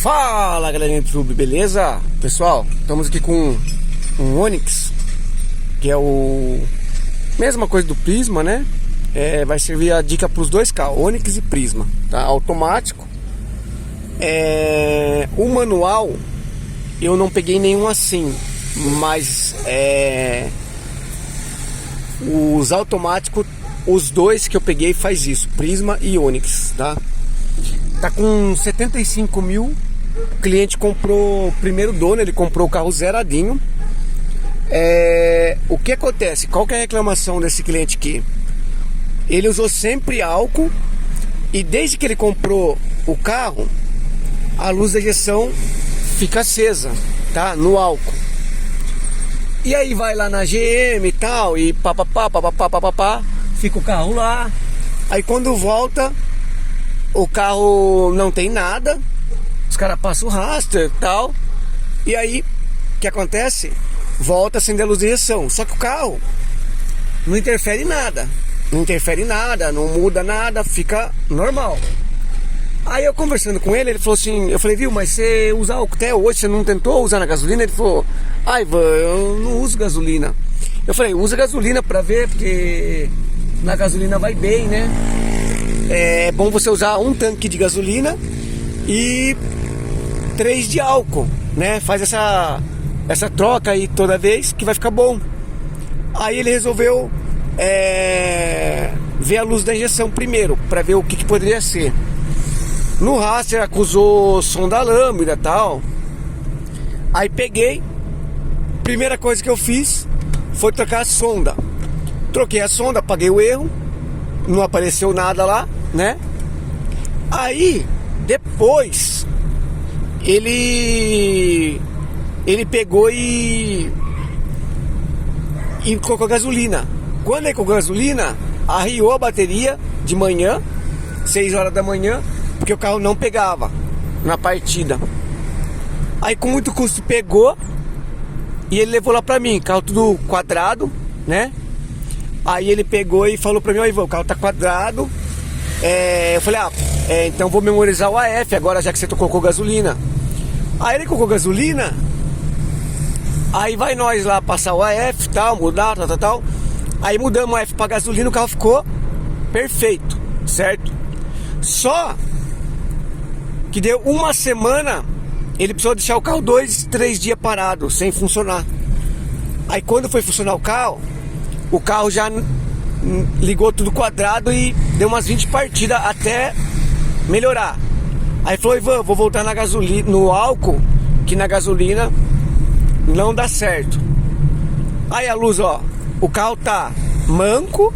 Fala galerinha do YouTube, beleza? Pessoal, estamos aqui com um Onix, que é o mesma coisa do Prisma, né? Vai servir a dica para os dois carros, Onix e Prisma, tá? Automático. O manual eu não peguei nenhum assim, mas os automáticos, os dois que eu peguei faz isso, Prisma e Onix, tá? Tá com 75 mil. O cliente comprou, o primeiro dono, ele comprou o carro zeradinho. O que acontece? Qual que é a reclamação desse cliente aqui? Ele usou sempre álcool e desde que ele comprou o carro, a luz da injeção fica acesa, tá? No álcool. E aí vai lá na GM e tal, e papapá, fica o carro lá. Aí quando volta, o carro não tem nada, os caras passam o raster e tal. E aí, o que acontece? Volta a acender a luz de injeção. Só que o carro não interfere em nada. Não interfere em nada, não muda nada, fica normal. Aí eu conversando com ele, ele falou assim, eu falei, viu, mas você usa álcool até hoje, você não tentou usar na gasolina? Ele falou, Ivan, eu não uso gasolina. Eu falei, usa gasolina pra ver, porque na gasolina vai bem, né? É bom você usar um tanque de gasolina e 3 de álcool, né? Faz essa troca aí toda vez que vai ficar bom. Aí ele resolveu ver a luz da injeção primeiro, para ver o que poderia ser. No raster acusou som da lâmpada e tal. Aí peguei, primeira coisa que eu fiz foi trocar a sonda. Troquei a sonda, apaguei o erro, não apareceu nada lá, né? Aí depois ele pegou e colocou gasolina. Quando ele colocou gasolina, arriou a bateria de manhã, 6 horas da manhã, porque o carro não pegava na partida. Aí com muito custo pegou e ele levou lá pra mim, carro tudo quadrado, né? Aí ele pegou e falou pra mim, ó Ivan, o carro tá quadrado. Eu falei, então vou memorizar o AF agora, já que você colocou gasolina. Aí ele colocou gasolina. Aí vai nós lá passar o AF, tal, mudar, tal. Aí mudamos o AF pra gasolina, o carro ficou perfeito, certo? Só que deu uma semana, ele precisou deixar o carro 2, 3 dias parado, sem funcionar. Aí quando foi funcionar o carro já ligou tudo quadrado e deu umas 20 partidas até melhorar. Aí falou, Ivan, vou voltar na gasolina, no álcool, que na gasolina não dá certo. Aí a luz, ó, o carro tá manco,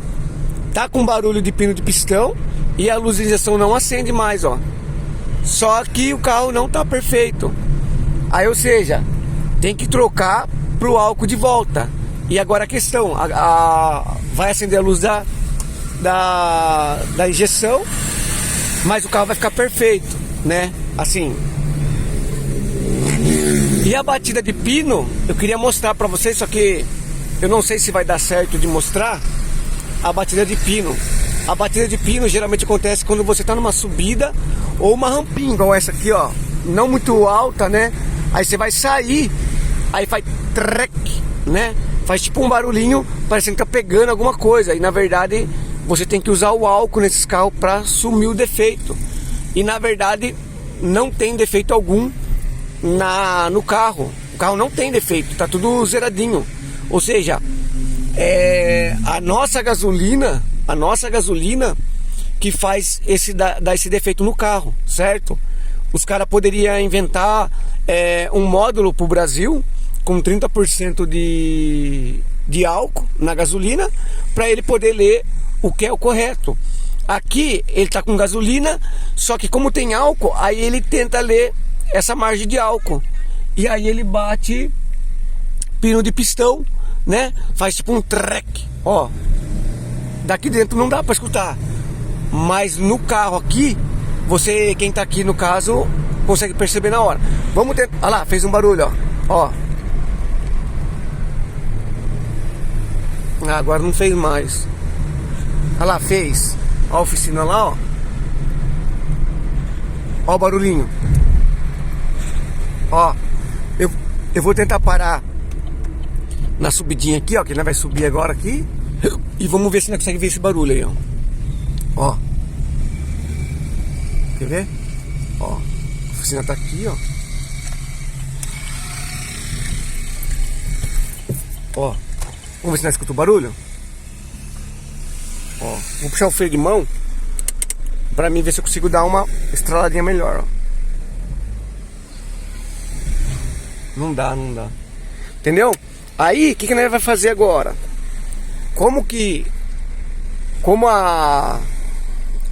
tá com barulho de pino de pistão e a luz de injeção não acende mais, ó. Só que o carro não tá perfeito. Aí, ou seja, tem que trocar pro álcool de volta. E agora a questão, vai acender a luz da injeção, mas o carro vai ficar perfeito, né? Assim. E a batida de pino, eu queria mostrar pra vocês, só que eu não sei se vai dar certo de mostrar a batida de pino. A batida de pino geralmente acontece quando você tá numa subida ou uma rampinha, igual essa aqui, ó. Não muito alta, né? Aí você vai sair, aí faz trec, né? Faz tipo um barulhinho, parecendo que tá pegando alguma coisa. E na verdade, você tem que usar o álcool nesses carros pra sumir o defeito. E na verdade, não tem defeito algum no carro. O carro não tem defeito, tá tudo zeradinho. Ou seja, a nossa gasolina que faz dar esse defeito no carro, certo? Os caras poderiam inventar um módulo pro Brasil com 30% de álcool na gasolina, para ele poder ler o que é o correto. Aqui ele tá com gasolina, só que como tem álcool, aí ele tenta ler essa margem de álcool. E aí ele bate pino de pistão, né? Faz tipo um trek, ó. Daqui dentro não dá para escutar, mas no carro aqui, quem tá aqui no caso, consegue perceber na hora. Vamos tentar. Olha lá, fez um barulho, ó. Agora não fez mais. Olha lá, fez. Ó, a oficina lá, ó. Ó o barulhinho. Ó, eu vou tentar parar na subidinha aqui, ó, que nós vai subir agora aqui. E vamos ver se nós conseguimos ver esse barulho aí, ó. Ó. Quer ver? Ó. A oficina tá aqui, ó. Ó. Vamos ver se nós escutamos o barulho. Ó. Vou puxar o freio de mão pra mim ver se eu consigo dar uma estraladinha melhor, ó. Não dá. Entendeu? Aí, o que nós vai fazer agora? Como a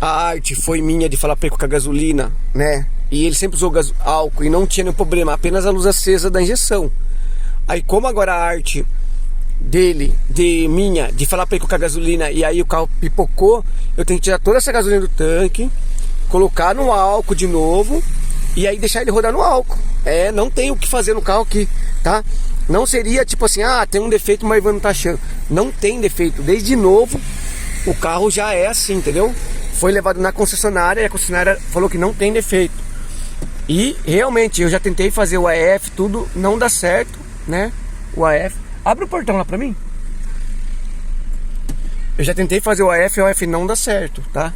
arte foi minha de falar pra ele com a gasolina, né? E ele sempre usou álcool e não tinha nenhum problema, apenas a luz acesa da injeção. Aí como agora a arte dele, de falar pra ele com a gasolina e aí o carro pipocou, eu tenho que tirar toda essa gasolina do tanque, colocar no álcool de novo e aí deixar ele rodar no álcool. Não tem o que fazer no carro aqui, tá? Não seria tipo assim, tem um defeito, mas o Ivan não tá achando. Não tem defeito, desde novo o carro já é assim, entendeu? Foi levado na concessionária e a concessionária falou que não tem defeito. E realmente eu já tentei fazer o AF, tudo não dá certo, né? O AF, abre o portão lá pra mim. Eu já tentei fazer o AF não dá certo, tá?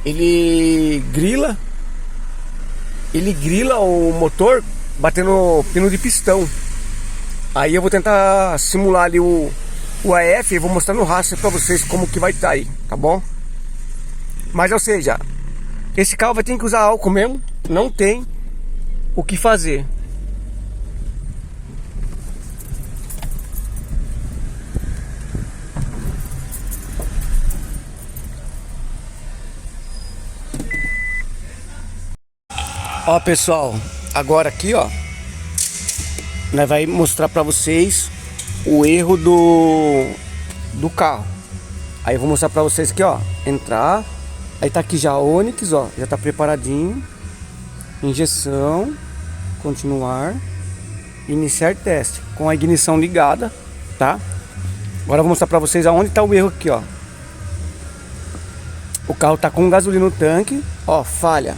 Ele grila o motor batendo no pino de pistão. Aí eu vou tentar simular ali o AF e vou mostrar no raster pra vocês como que vai estar aí, tá bom? Mas ou seja, esse carro vai ter que usar álcool mesmo, não tem o que fazer. Ó pessoal, agora aqui ó, nós vai mostrar pra vocês o erro do carro. Aí eu vou mostrar pra vocês aqui ó, entrar, aí tá aqui já Onix ó, já tá preparadinho, injeção, continuar, iniciar teste, com a ignição ligada, tá? Agora eu vou mostrar pra vocês aonde tá o erro aqui ó. O carro tá com gasolina no tanque, ó, falha.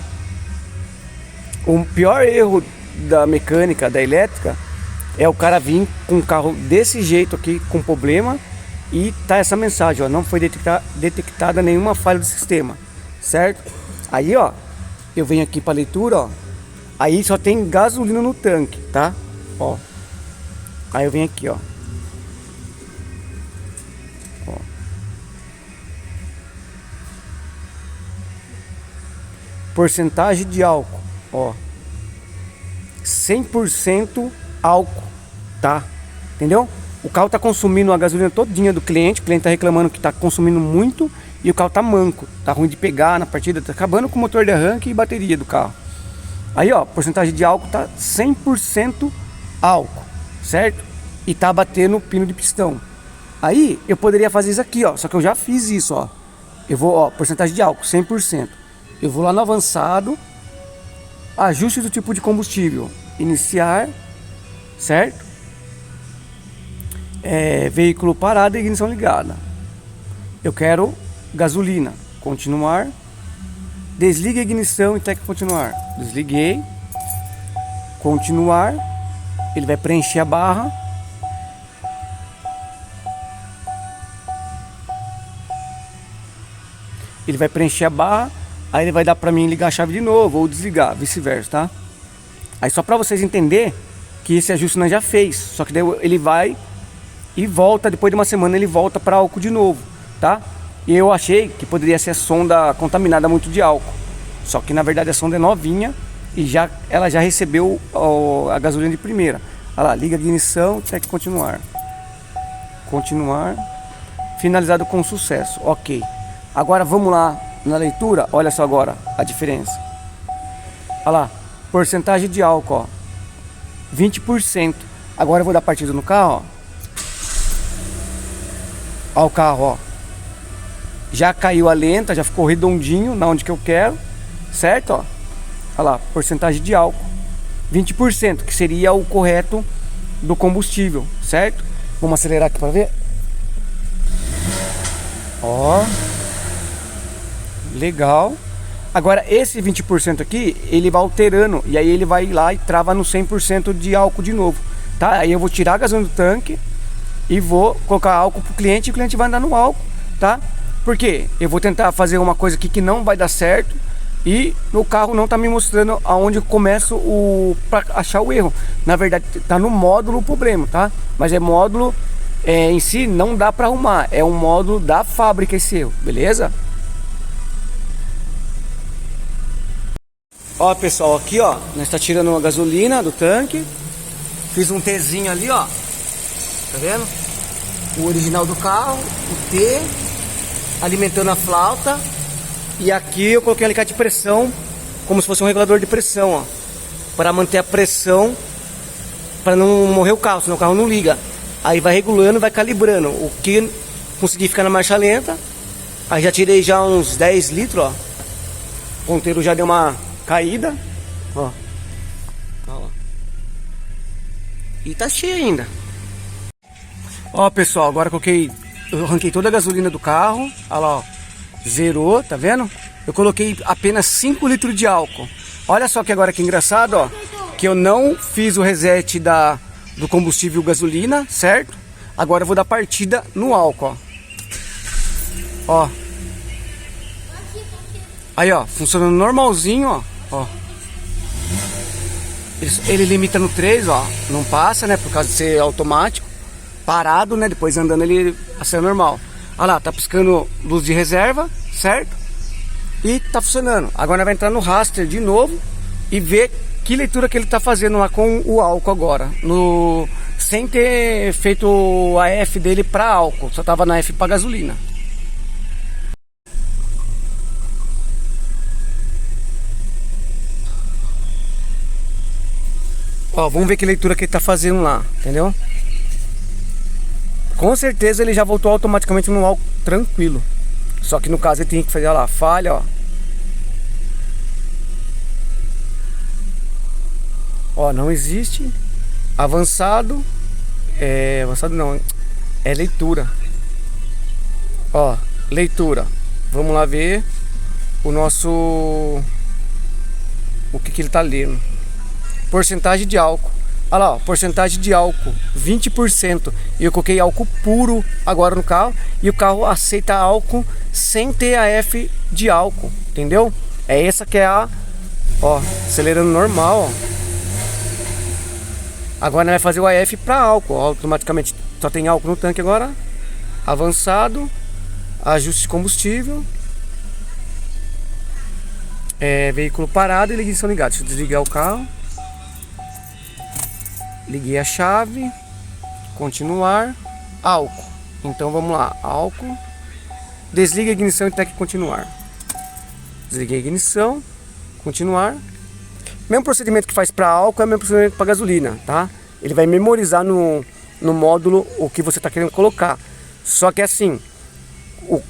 O pior erro da mecânica, da elétrica, é o cara vir com um carro desse jeito aqui, com problema, e tá essa mensagem, ó, não foi detectada nenhuma falha do sistema, certo? Aí, ó, eu venho aqui para leitura, ó, aí só tem gasolina no tanque, tá? Ó, aí eu venho aqui, ó. Ó. Porcentagem de álcool, ó, 100% álcool, tá? Entendeu? O carro tá consumindo a gasolina todinha do cliente. O cliente tá reclamando que tá consumindo muito e o carro tá manco, tá ruim de pegar na partida, tá acabando com o motor de arranque e bateria do carro. Aí ó, porcentagem de álcool tá 100% álcool, certo? E tá batendo o pino de pistão. Aí eu poderia fazer isso aqui ó, só que eu já fiz isso ó. Eu vou, ó, porcentagem de álcool 100%. Eu vou lá no avançado, ajuste do tipo de combustível, iniciar, certo? Veículo parado e ignição ligada. Eu quero gasolina, continuar, desligue a ignição e tem que continuar. Desliguei, continuar, ele vai preencher a barra. Ele vai preencher a barra, aí ele vai dar pra mim ligar a chave de novo ou desligar, vice-versa, tá? Aí só pra vocês entenderem que esse ajuste nós já fez, só que daí ele vai e volta, depois de uma semana ele volta para álcool de novo, tá? E eu achei que poderia ser a sonda contaminada muito de álcool, só que na verdade a sonda é novinha e ela já recebeu a gasolina de primeira. Olha lá, liga a ignição, tem que continuar. Continuar, finalizado com sucesso, ok. Agora vamos lá na leitura, olha só agora a diferença. Olha lá, porcentagem de álcool, ó, 20%. Agora eu vou dar partida no carro, ó. Ó o carro, ó. Já caiu a lenta, já ficou redondinho na onde que eu quero, certo, ó. Olha lá, porcentagem de álcool 20%, que seria o correto do combustível, certo? Vamos acelerar aqui para ver. Ó. Legal. Agora esse 20% aqui, ele vai alterando, e aí ele vai lá e trava no 100% de álcool de novo, tá? Aí eu vou tirar a gasolina do tanque e vou colocar álcool pro cliente, e o cliente vai andar no álcool, tá? Porque eu vou tentar fazer uma coisa aqui que não vai dar certo, e no carro não tá me mostrando aonde começa para achar o erro. Na verdade tá no módulo o problema, tá? Mas é módulo em si não dá para arrumar, é um módulo da fábrica esse erro, beleza? Ó pessoal, aqui ó, nós tá tirando a gasolina do tanque. Fiz um Tzinho ali ó, tá vendo? O original do carro, o T, alimentando a flauta. E aqui eu coloquei um alicate de pressão, como se fosse um regulador de pressão ó, para manter a pressão, para não morrer o carro, senão o carro não liga. Aí vai regulando, vai calibrando. O que conseguir ficar na marcha lenta. Aí já tirei já uns 10 litros ó. O ponteiro já deu uma caída, ó. E tá cheio ainda. Ó pessoal, agora eu arranquei toda a gasolina do carro. Olha lá, ó. Zerou, tá vendo? Eu coloquei apenas 5 litros de álcool. Olha só que agora que engraçado, ó. Que eu não fiz o reset do combustível gasolina, certo? Agora eu vou dar partida no álcool, ó. Ó. Aí ó, funcionando normalzinho, ó. Ó. Ele limita no 3, ó. Não passa, né? Por causa de ser automático. Parado, né? Depois andando ele acelera normal. Olha lá, tá piscando luz de reserva, certo? E tá funcionando. Agora vai entrar no raster de novo e ver que leitura que ele tá fazendo lá com o álcool agora. Sem ter feito a F dele para álcool. Só tava na F para gasolina. Ó, vamos ver que leitura que ele tá fazendo lá, entendeu? Com certeza ele já voltou automaticamente no álcool tranquilo. Só que no caso ele tem que fazer, olha lá, falha, ó. Ó, não existe. Avançado. Avançado não. É leitura. Ó, leitura. Vamos lá ver o nosso... O que ele tá lendo. Porcentagem de álcool. Olha lá, ó, porcentagem de álcool 20%. E eu coloquei álcool puro agora no carro. E o carro aceita álcool sem ter a F de álcool. Entendeu? É essa que é a... Ó, acelerando normal, ó. Agora vai fazer o AF para álcool. Ó, automaticamente só tem álcool no tanque agora. Avançado. Ajuste de combustível. Veículo parado e ignição ligada. Deixa eu desligar o carro. Liguei a chave. Continuar. Álcool. Então vamos lá. Álcool. Desliga a ignição e tem que continuar. Desliguei a ignição. Continuar. Mesmo procedimento que faz para álcool é o mesmo procedimento para gasolina, tá? Ele vai memorizar no módulo o que você está querendo colocar. Só que assim,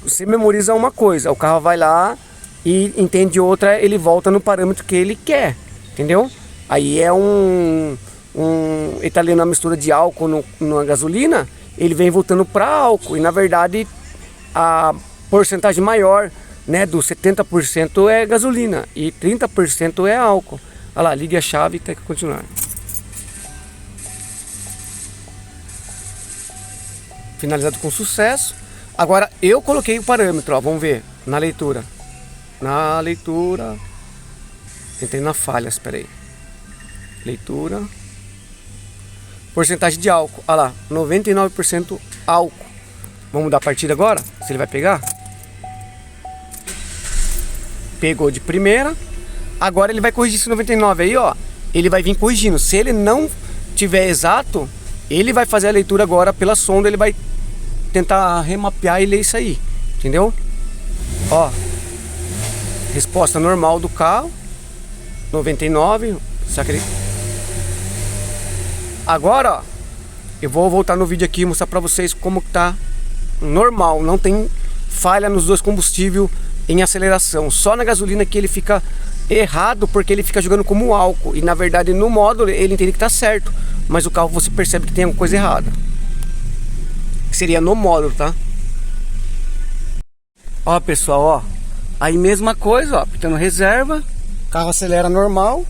você memoriza uma coisa, o carro vai lá e entende outra, ele volta no parâmetro que ele quer, entendeu? Aí é ele tá lendo a mistura de álcool na gasolina, ele vem voltando para álcool. E na verdade a porcentagem maior, né, do 70% é gasolina e 30% é álcool. Olha lá, ligue a chave e tem que continuar. Finalizado com sucesso. Agora eu coloquei o parâmetro, ó, vamos ver na leitura. Na leitura. Entrei na falha, espera aí. Leitura. Porcentagem de álcool, olha lá, 99% álcool. Vamos dar a partida agora, se ele vai pegar. Pegou de primeira. Agora ele vai corrigir esse 99 aí, ó. Ele vai vir corrigindo. Se ele não tiver exato, ele vai fazer a leitura agora pela sonda. Ele vai tentar remapear e ler isso aí, entendeu? Ó, resposta normal do carro, 99. Será que ele... Agora, ó, eu vou voltar no vídeo aqui e mostrar pra vocês como que tá normal. Não tem falha nos dois combustíveis em aceleração. Só na gasolina que ele fica errado, porque ele fica jogando como álcool. E na verdade no módulo ele entende que tá certo, mas o carro você percebe que tem alguma coisa errada. Seria no módulo, tá? Ó pessoal, ó, Aí mesma coisa, ó, apertando reserva, carro acelera normal.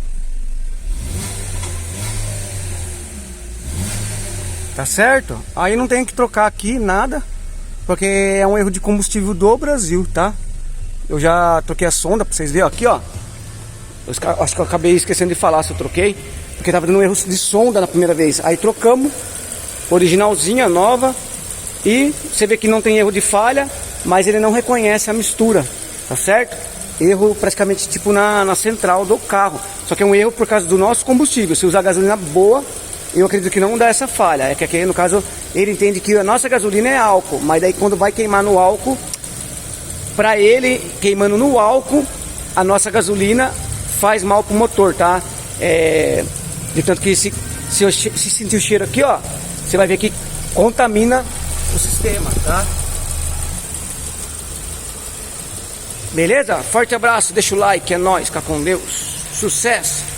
Tá certo? Aí não tem que trocar aqui nada, porque é um erro de combustível do Brasil, tá? Eu já troquei a sonda pra vocês verem, aqui ó. Acho que eu acabei esquecendo de falar se eu troquei, porque tava dando um erro de sonda na primeira vez. Aí trocamos, originalzinha, nova. E você vê que não tem erro de falha, mas ele não reconhece a mistura, tá certo? Erro praticamente tipo na central do carro. Só que é um erro por causa do nosso combustível. Se usar gasolina boa, eu acredito que não dá essa falha. É que aqui no caso ele entende que a nossa gasolina é álcool, mas daí quando vai queimar no álcool, para ele queimando no álcool, a nossa gasolina faz mal pro motor, tá? De tanto que se sentir o cheiro aqui, ó, você vai ver que contamina o sistema, tá? Beleza? Forte abraço, deixa o like, é nóis, fica com Deus, sucesso!